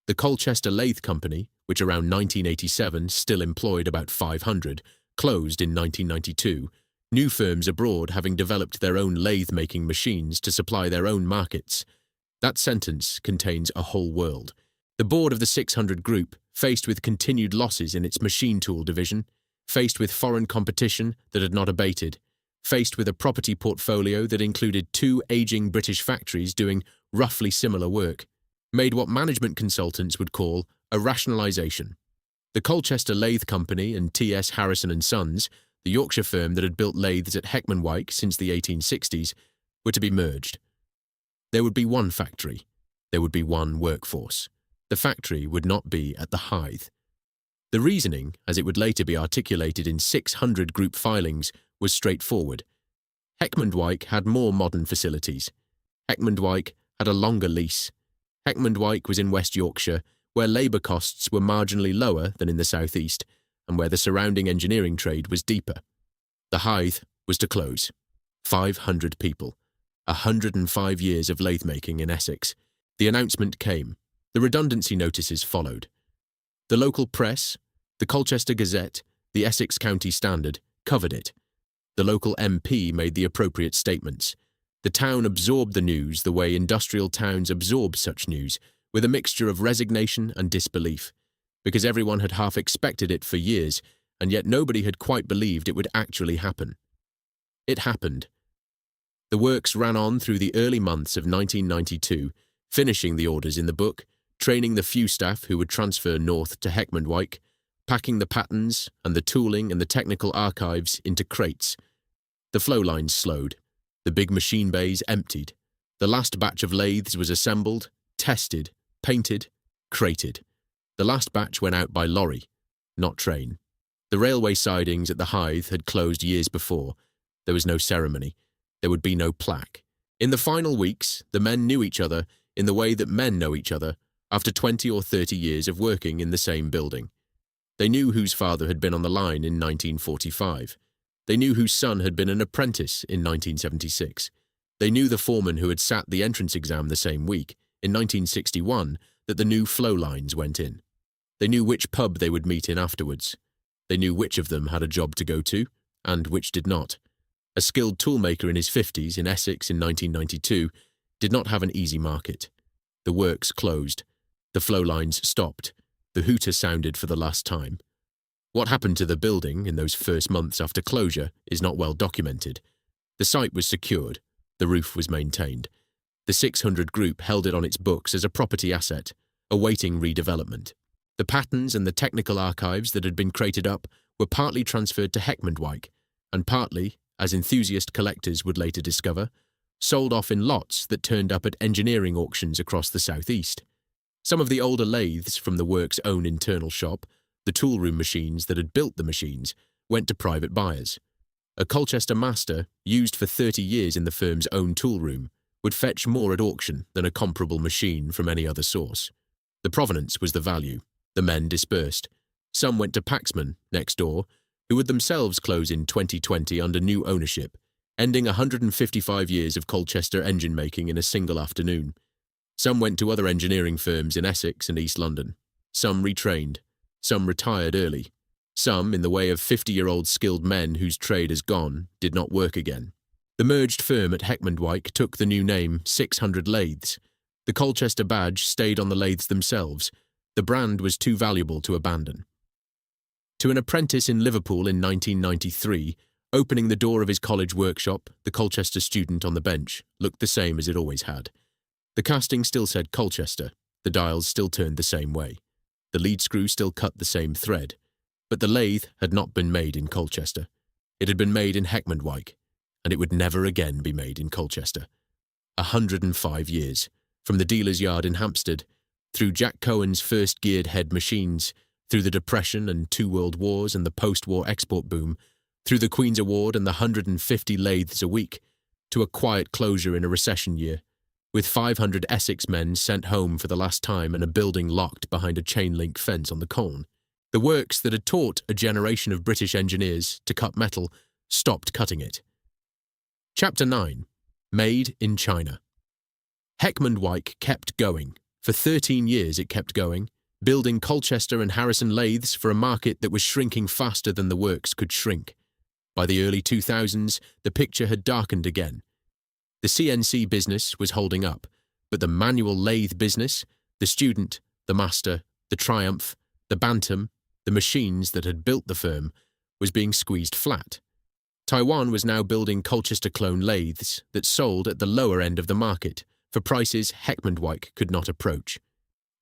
The Colchester Lathe Company, which around 1987 still employed about 500, closed in 1992, new firms abroad having developed their own lathe-making machines to supply their own markets. That sentence contains a whole world. The board of the 600 Group, faced with continued losses in its machine tool division, faced with foreign competition that had not abated, faced with a property portfolio that included 2 aging British factories doing roughly similar work, made what management consultants would call a rationalisation. The Colchester Lathe Company and T.S. Harrison & Sons, the Yorkshire firm that had built lathes at Heckmanwike since the 1860s, were to be merged. There would be one factory. There would be one workforce. The factory would not be at the Hythe. The reasoning, as it would later be articulated in 600 Group filings, was straightforward. Heckmanwike had more modern facilities. Heckmanwike had a longer lease. Heckmanwike was in West Yorkshire, where labour costs were marginally lower than in the southeast, and where the surrounding engineering trade was deeper. The Hythe was to close. 500 people. 105 years of lathe-making in Essex. The announcement came. The redundancy notices followed. The local press, the Colchester Gazette, the Essex County Standard, covered it. The local MP made the appropriate statements. The town absorbed the news the way industrial towns absorb such news, with a mixture of resignation and disbelief, because everyone had half expected it for years, and yet nobody had quite believed it would actually happen. It happened. The works ran on through the early months of 1992, finishing the orders in the book, training the few staff who would transfer north to Heckmanwike, packing the patterns and the tooling and the technical archives into crates. The flow lines slowed. The big machine bays emptied. The last batch of lathes was assembled, tested, painted, crated. The last batch went out by lorry, not train. The railway sidings at the Hythe had closed years before. There was no ceremony. There would be no plaque. In the final weeks, the men knew each other in the way that men know each other after 20 or 30 years of working in the same building. They knew whose father had been on the line in 1945. They knew whose son had been an apprentice in 1976. They knew the foreman who had sat the entrance exam the same week, in 1961, that the new flow lines went in. They knew which pub they would meet in afterwards. They knew which of them had a job to go to, and which did not. A skilled toolmaker in his 50s in Essex in 1992 did not have an easy market. The works closed. The flow lines stopped. The hooter sounded for the last time. What happened to the building in those first months after closure is not well documented. The site was secured. The roof was maintained. The 600 Group held it on its books as a property asset, awaiting redevelopment. The patterns and the technical archives that had been crated up were partly transferred to Heckmondwike, and partly, as enthusiast collectors would later discover, sold off in lots that turned up at engineering auctions across the southeast. Some of the older lathes from the work's own internal shop, the toolroom machines that had built the machines, went to private buyers. A Colchester master, used for 30 years in the firm's own toolroom, would fetch more at auction than a comparable machine from any other source. The provenance was the value. The men dispersed. Some went to Paxman, next door, who would themselves close in 2020 under new ownership, ending 155 years of Colchester engine making in a single afternoon. Some went to other engineering firms in Essex and East London. Some retrained. Some retired early. Some, in the way of 50-year-old skilled men whose trade is gone, did not work again. The merged firm at Heckmondwike took the new name 600 Lathes. The Colchester badge stayed on the lathes themselves. The brand was too valuable to abandon. To an apprentice in Liverpool in 1993, opening the door of his college workshop, the Colchester Student on the bench looked the same as it always had. The casting still said Colchester. The dials still turned the same way. The lead screw still cut the same thread. But the lathe had not been made in Colchester. It had been made in Heckmondwike, and it would never again be made in Colchester. 105 years, from the dealer's yard in Hampstead, through Jack Cohen's first geared head machines, through the Depression and 2 World Wars and the post-war export boom, through the Queen's Award and the 150 lathes a week, to a quiet closure in a recession year, with 500 Essex men sent home for the last time and a building locked behind a chain-link fence on the Colne. The works that had taught a generation of British engineers to cut metal stopped cutting it. Chapter 9. Made in China. Heckmondwike kept going. For 13 years it kept going, building Colchester and Harrison lathes for a market that was shrinking faster than the works could shrink. By the early 2000s, the picture had darkened again. The CNC business was holding up, but the manual lathe business, the Student, the Master, the Triumph, the Bantam, the machines that had built the firm, was being squeezed flat. Taiwan was now building Colchester clone lathes that sold at the lower end of the market for prices Heckmondwike could not approach.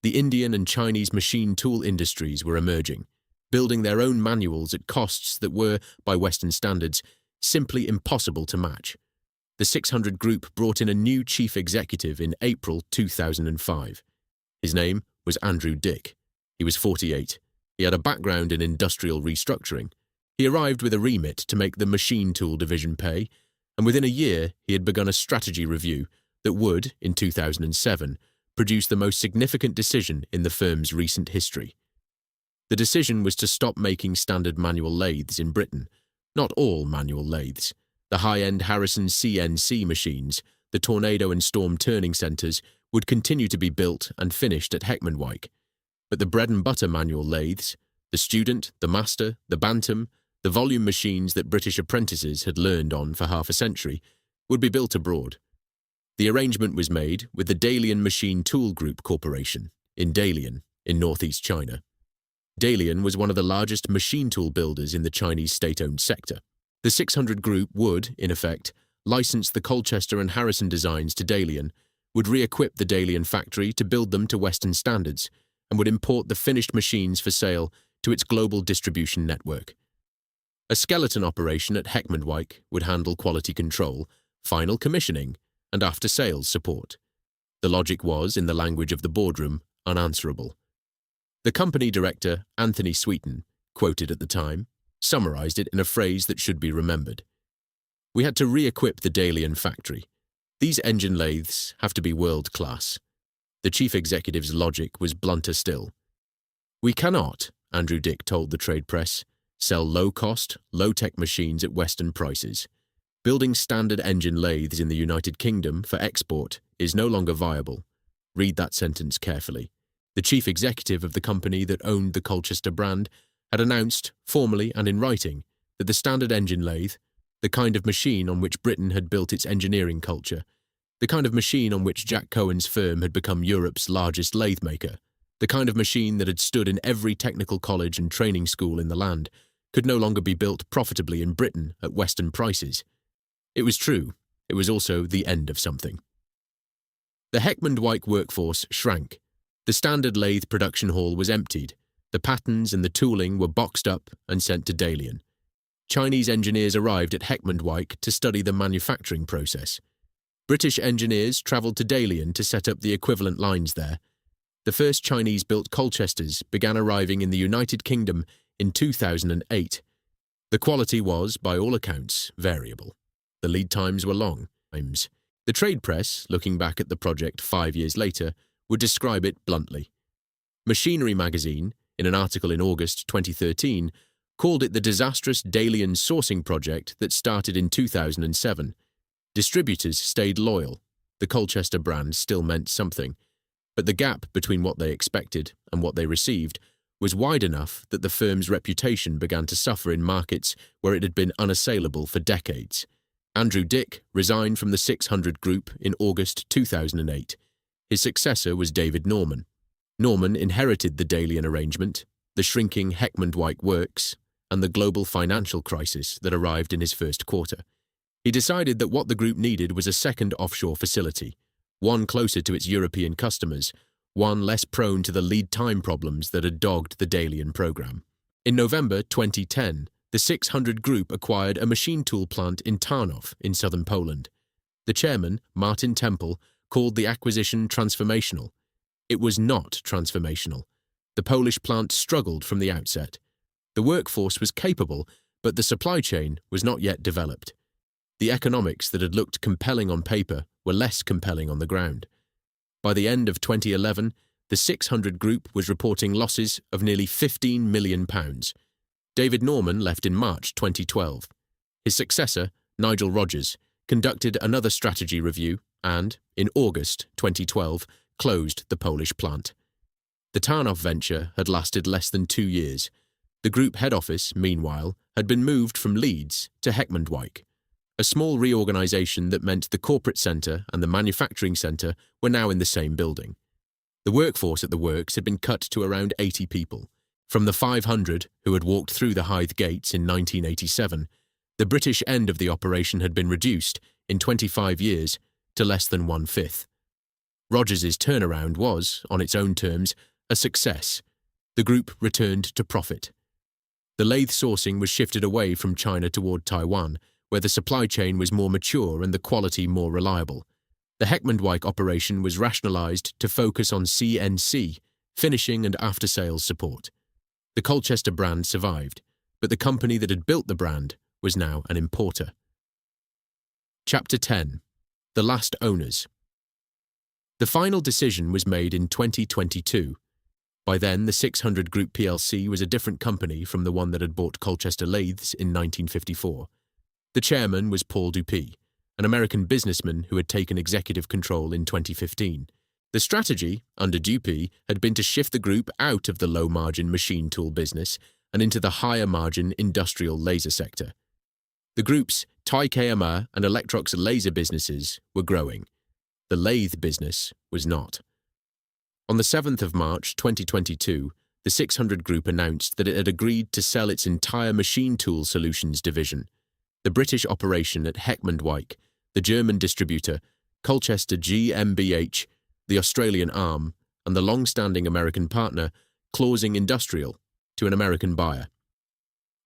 The Indian and Chinese machine tool industries were emerging, building their own manuals at costs that were, by Western standards, simply impossible to match. The 600 Group brought in a new chief executive in April 2005. His name was Andrew Dick. He was 48. He had a background in industrial restructuring. He arrived with a remit to make the machine tool division pay, and within a year he had begun a strategy review that would, in 2007, produce the most significant decision in the firm's recent history. The decision was to stop making standard manual lathes in Britain. Not all manual lathes. The high-end Harrison CNC machines, the Tornado and Storm turning centres, would continue to be built and finished at Heckmondwike. But the bread-and-butter manual lathes, the Student, the Master, the Bantam, the volume machines that British apprentices had learned on for half a century, would be built abroad. The arrangement was made with the Dalian Machine Tool Group Corporation, in Dalian, in northeast China. Dalian was one of the largest machine tool builders in the Chinese state-owned sector. The 600 Group would, in effect, license the Colchester and Harrison designs to Dalian, would re-equip the Dalian factory to build them to Western standards, and would import the finished machines for sale to its global distribution network. A skeleton operation at Heckmondwike would handle quality control, final commissioning, and after-sales support. The logic was, in the language of the boardroom, unanswerable. The company director, Anthony Sweeton, quoted at the time, summarized it in a phrase that should be remembered. "We had to re-equip the Dalian factory. These engine lathes have to be world-class." The chief executive's logic was blunter still. "We cannot," Andrew Dick told the trade press, "sell low-cost, low-tech machines at Western prices. Building standard engine lathes in the United Kingdom for export is no longer viable." Read that sentence carefully. The chief executive of the company that owned the Colchester brand had announced, formally and in writing, that the standard engine lathe, the kind of machine on which Britain had built its engineering culture, the kind of machine on which Jack Cohen's firm had become Europe's largest lathe maker, the kind of machine that had stood in every technical college and training school in the land, could no longer be built profitably in Britain at Western prices. It was true. It was also the end of something. The Heckmond-Wyke workforce shrank. The standard lathe production hall was emptied. The patterns and the tooling were boxed up and sent to Dalian. Chinese engineers arrived at Heckmond-Wyke to study the manufacturing process. British engineers travelled to Dalian to set up the equivalent lines there. The first Chinese-built Colchesters began arriving in the United Kingdom in 2008. The quality was, by all accounts, variable. The lead times were long. The trade press, looking back at the project 5 years later, would describe it bluntly. Machinery magazine, in an article in August 2013, called it the disastrous Dalian sourcing project that started in 2007. Distributors stayed loyal. The Colchester brand still meant something. But the gap between what they expected and what they received was wide enough that the firm's reputation began to suffer in markets where it had been unassailable for decades. Andrew Dick resigned from the 600 Group in August 2008. His successor was David Norman. Norman inherited the Dalian arrangement, the shrinking Heckmond-Wyke works, and the global financial crisis that arrived in his first quarter. He decided that what the group needed was a second offshore facility, one closer to its European customers, one less prone to the lead time problems that had dogged the Dalian program. In November 2010, the 600 Group acquired a machine tool plant in Tarnów in southern Poland. The chairman, Martin Temple, called the acquisition transformational. It was not transformational. The Polish plant struggled from the outset. The workforce was capable, but the supply chain was not yet developed. The economics that had looked compelling on paper were less compelling on the ground. By the end of 2011, the 600 Group was reporting losses of nearly £15 million. David Norman left in March 2012. His successor, Nigel Rogers, conducted another strategy review and, in August 2012, closed the Polish plant. The Tarnów venture had lasted less than 2 years. The group head office, meanwhile, had been moved from Leeds to Heckmond-Wyke, a small reorganisation that meant the corporate centre and the manufacturing centre were now in the same building. The workforce at the works had been cut to around 80 people. From the 500 who had walked through the Hythe gates in 1987, the British end of the operation had been reduced, in 25 years, to less than 1/5. Rogers's turnaround was, on its own terms, a success. The group returned to profit. The lathe sourcing was shifted away from China toward Taiwan, where the supply chain was more mature and the quality more reliable. The Heckmond-Wyke operation was rationalised to focus on CNC, finishing and after-sales support. The Colchester brand survived, but the company that had built the brand was now an importer. Chapter 10. The Last Owners. The final decision was made in 2022. By then, the 600 Group plc was a different company from the one that had bought Colchester Lathes in 1954. The chairman was Paul Dupuy, an American businessman who had taken executive control in 2015. The strategy, under Dupuy, had been to shift the group out of the low-margin machine tool business and into the higher-margin industrial laser sector. The group's Thai KMR and Electrox laser businesses were growing. The lathe business was not. On the 7th of March 2022, the 600 Group announced that it had agreed to sell its entire machine tool solutions division. The British operation at Heckmond-Wyke, the German distributor, Colchester GmbH, the Australian arm, and the long-standing American partner, Clausing Industrial, to an American buyer.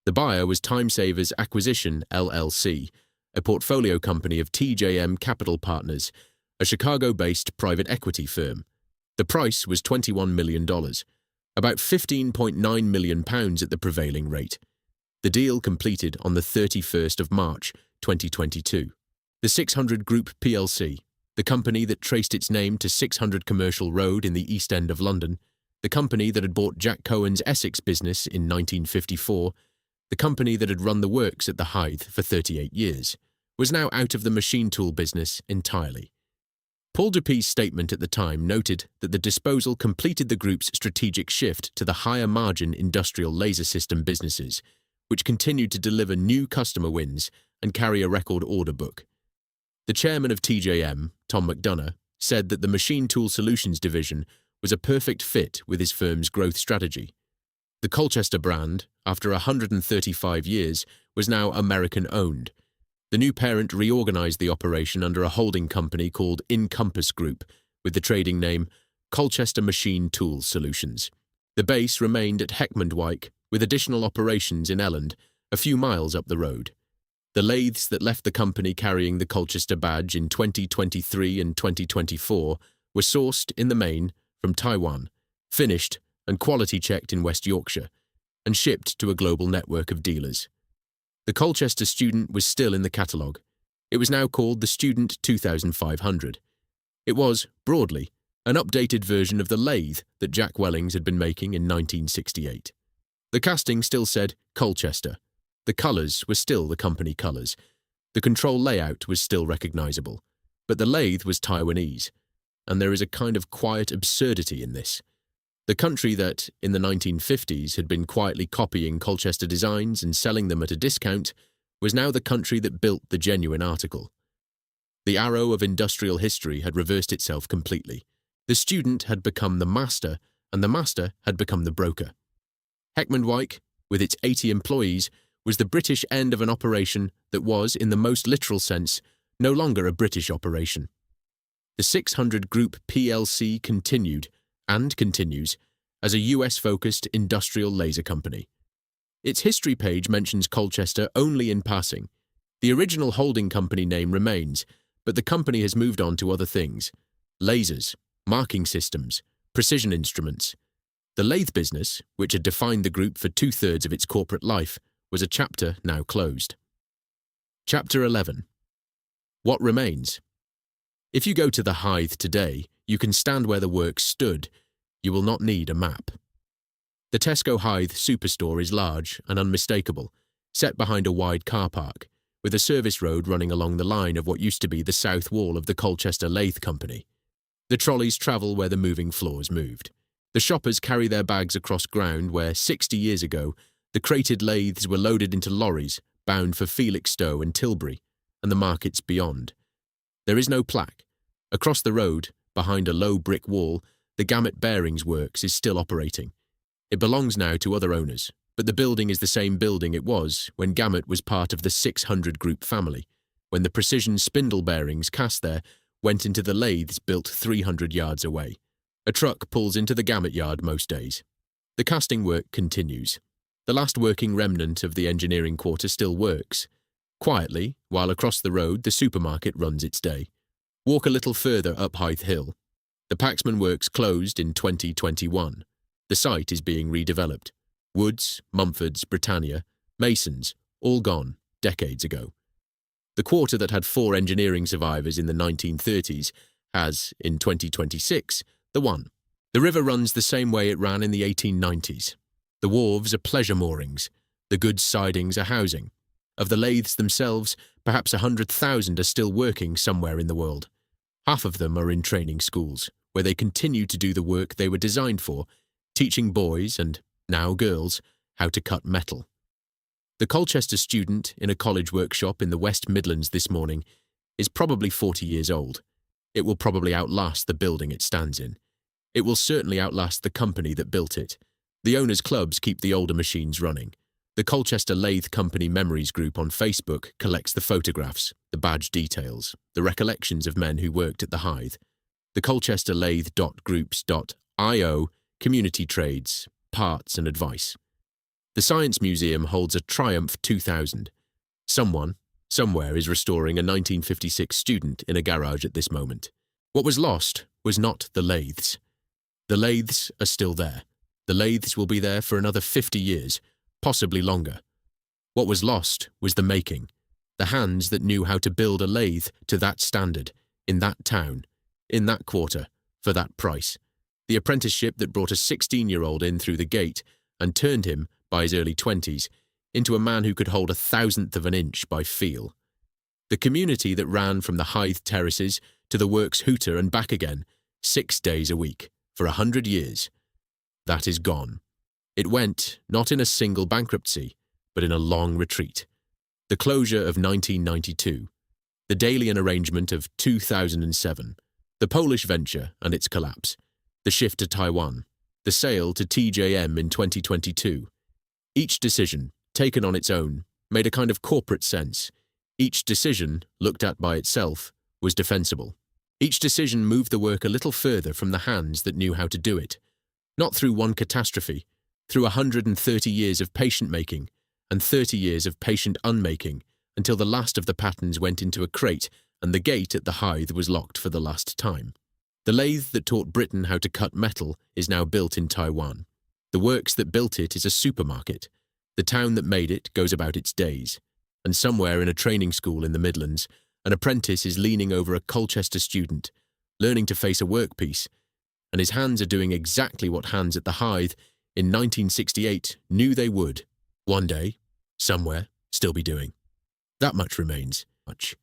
The buyer was Timesavers Acquisition LLC, a portfolio company of TJM Capital Partners, a Chicago-based private equity firm. The price was $21 million, about £15.9 million at the prevailing rate. The deal completed on the 31st of March, 2022. The 600 Group plc, the company that traced its name to 600 Commercial Road in the East End of London, the company that had bought Jack Cohen's Essex business in 1954, the company that had run the works at the Hythe for 38 years, was now out of the machine tool business entirely. Paul Dupuis' statement at the time noted that the disposal completed the group's strategic shift to the higher-margin industrial laser system businesses, which continued to deliver new customer wins and carry a record order book. The chairman of TJM, Tom McDonough, said that the Machine Tool Solutions division was a perfect fit with his firm's growth strategy. The Colchester brand, after 135 years, was now American-owned. The new parent reorganized the operation under a holding company called Encompass Group, with the trading name Colchester Machine Tool Solutions. The base remained at Heckmondwike, with additional operations in Elland, a few miles up the road. The lathes that left the company carrying the Colchester badge in 2023 and 2024 were sourced, in the main, from Taiwan, finished and quality-checked in West Yorkshire, and shipped to a global network of dealers. The Colchester Student was still in the catalogue. It was now called the Student 2500. It was, broadly, an updated version of the lathe that Jack Wellings had been making in 1968. The casting still said Colchester. The colours were still the company colours. The control layout was still recognisable. But the lathe was Taiwanese, and there is a kind of quiet absurdity in this. The country that, in the 1950s, had been quietly copying Colchester designs and selling them at a discount, was now the country that built the genuine article. The arrow of industrial history had reversed itself completely. The student had become the master, and the master had become the broker. Heckmondwike, with its 80 employees, was the British end of an operation that was, in the most literal sense, no longer a British operation. The 600 Group plc continued, and continues, as a US-focused industrial laser company. Its history page mentions Colchester only in passing. The original holding company name remains, but the company has moved on to other things: lasers, marking systems, precision instruments. The lathe business, which had defined the group for 2/3 of its corporate life, was a chapter now closed. Chapter 11. What remains? If you go to the Hythe today, you can stand where the work stood. You will not need a map. The Tesco Hythe superstore is large and unmistakable, set behind a wide car park, with a service road running along the line of what used to be the south wall of the Colchester Lathe Company. The trolleys travel where the moving floors moved. The shoppers carry their bags across ground where, 60 years ago, the crated lathes were loaded into lorries bound for Felixstowe and Tilbury, and the markets beyond. There is no plaque. Across the road, behind a low brick wall, the Gamut Bearings Works is still operating. It belongs now to other owners, but the building is the same building it was when Gamut was part of the 600 Group family, when the precision spindle bearings cast there went into the lathes built 300 yards away. A truck pulls into the Gamut yard most days. The casting work continues. The last working remnant of the engineering quarter still works. Quietly, while across the road the supermarket runs its day. Walk a little further up Hythe Hill. The Paxman Works closed in 2021. The site is being redeveloped. Woods, Mumfords, Britannia, Masons, all gone, decades ago. The quarter that had 4 engineering survivors in the 1930s has, in 2026, the one. The river runs the same way it ran in the 1890s. The wharves are pleasure moorings. The goods sidings are housing. Of the lathes themselves, perhaps 100,000 are still working somewhere in the world. Half of them are in training schools, where they continue to do the work they were designed for, teaching boys, and now girls, how to cut metal. The Colchester Student in a college workshop in the West Midlands this morning is probably 40 years old. It will probably outlast the building it stands in. It will certainly outlast the company that built it. The owners' clubs keep the older machines running. The Colchester Lathe Company Memories group on Facebook collects the photographs, the badge details, the recollections of men who worked at the Hythe. The Colchester Lathe.groups.io, community trades, parts and advice. The Science Museum holds a Triumph 2000. Someone, somewhere is restoring a 1956 student in a garage at this moment. What was lost was not the lathes. The lathes are still there. The lathes will be there for another 50 years, possibly longer. What was lost was the making, the hands that knew how to build a lathe to that standard, in that town, in that quarter, for that price. The apprenticeship that brought a 16-year-old in through the gate and turned him, by his early 20s, into a man who could hold 1,000th of an inch by feel. The community that ran from the Hythe terraces to the works Hythe and back again, 6 days a week, for 100 years. That is gone. It went, not in a single bankruptcy, but in a long retreat. The closure of 1992, the Dalian arrangement of 2007, the Polish venture and its collapse, the shift to Taiwan, the sale to TJM in 2022. Each decision, taken on its own, made a kind of corporate sense. Each decision, looked at by itself, was defensible. Each decision moved the work a little further from the hands that knew how to do it. Not through one catastrophe, through 130 years of patient making and 30 years of patient unmaking, until the last of the patterns went into a crate and the gate at the Hythe was locked for the last time. The lathe that taught Britain how to cut metal is now built in Taiwan. The works that built it is a supermarket. The town that made it goes about its days. And somewhere in a training school in the Midlands, an apprentice is leaning over a Colchester student, learning to face a workpiece, and his hands are doing exactly what hands at the Hythe in 1968 knew they would, one day, somewhere, still be doing. That much remains. Much.